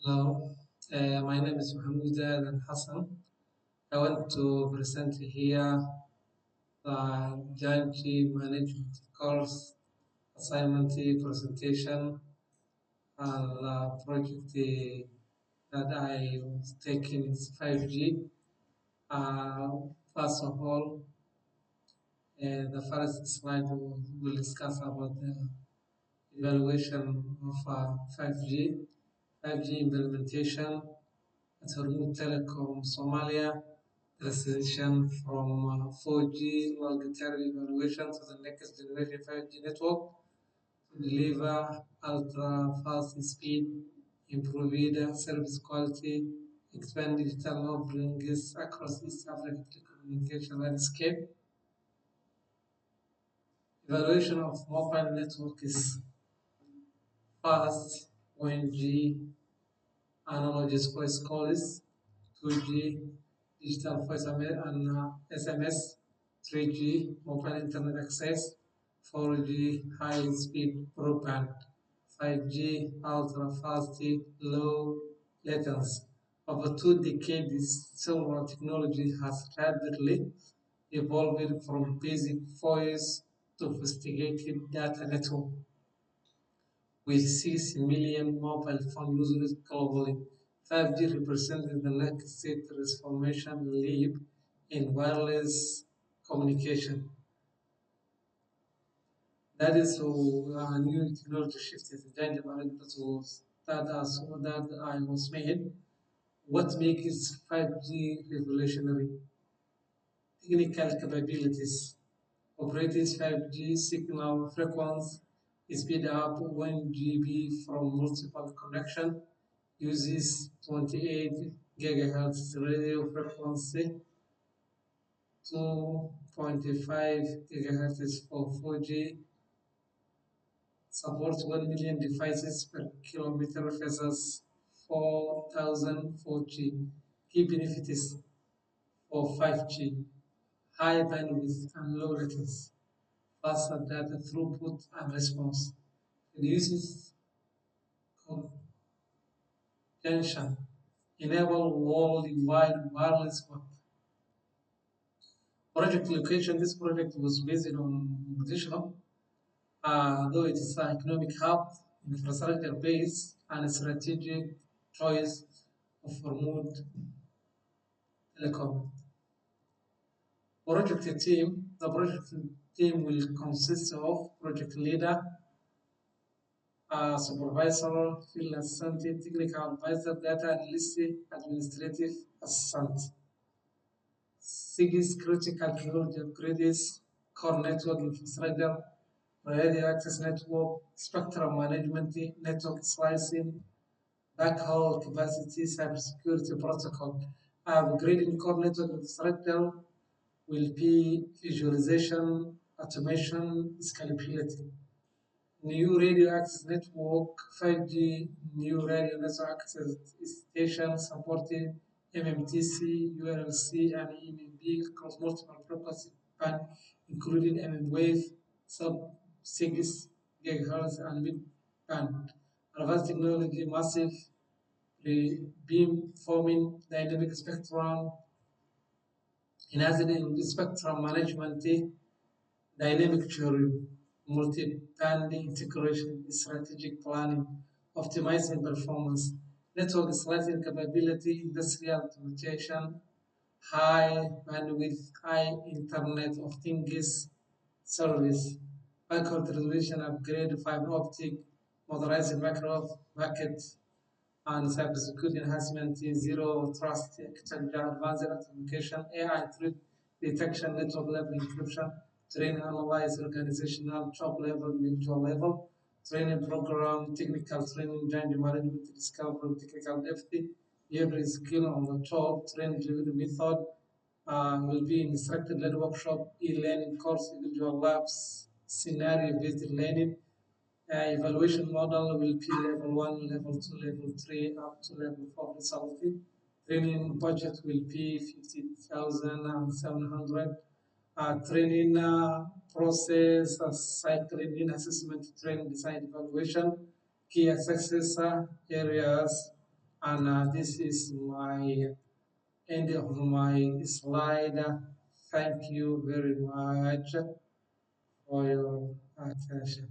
Hello, my name is Mahmoud Al Hassan. I want to present here the Janji Management course assignment presentation and the project that I was taking is 5G. Uh, First of all, the first slide will discuss about the evaluation of 5G, 5G implementation at Hormuz Telecom Somalia, transition from 4G long-term evaluation to the next generation 5G network to deliver ultra-fast speed, improved service quality, expand digital offerings across East African telecommunication landscape. Evaluation of mobile network is fast 1G analog voice calls, 2G digital voice and SMS, 3G mobile internet access, 4G high-speed broadband, 5G ultra-fast low latency. Over 2 decades, cellular technology has rapidly evolved from basic voice to sophisticated data network with 6 million mobile phone users globally. 5G represented the next transformation leap in wireless communication. That is a new technology shift is the development was that I was made. What makes 5G revolutionary? Technical capabilities. Operating 5G signal frequency speed up 1 GB from multiple connection uses 28 gigahertz radio frequency, 2.5 gigahertz for 4G, supports 1 million devices per kilometer versus 4,000 4G. Key benefits for 5G, high bandwidth and low latency, faster data throughput and response, reduces congestion, enable worldwide wireless work. Project location, this project was based on Mogadishu, though it is an economic hub, infrastructure base, and a strategic choice of Hormuz Telecom. The project team will consist of project leader, supervisor, field assistant, technical advisor, data analyst, administrative assistant. Six critical technology upgrades, core network infrastructure, radio access network, spectrum management, network slicing, backhaul capacity, cybersecurity protocol. Upgrading core network infrastructure will be visualization, automation, scalability. New radio access network, 5G, new radio network access station supporting MMTC, URLC, and EMB across multiple frequency band, including mmWave, sub 6 gigahertz, and mid band. Advanced technology, massive beam forming, dynamic spectrum, enhancing spectrum management, dynamic theory, multi-band integration, strategic planning, optimizing performance, network slicing capability, industrial automation, high bandwidth, high Internet of Things service, backward resolution upgrade, fiber optic, motorized micro market, and cybersecurity enhancement, zero trust architecture, advanced authentication, AI threat detection, network level encryption, train, analyze, organizational, top level, individual level, training program, technical training, change management, discovery, technical depth, every skill on the top, train delivery method, will be instructor led workshop, e-learning course, individual labs, scenario based learning, evaluation model will be level 1, level 2, level 3, up to level 4 resulting. Training budget will be 50,700. Training process, cycling in assessment, training design evaluation, key success areas, And this is my end of my slide. Thank you very much for your attention.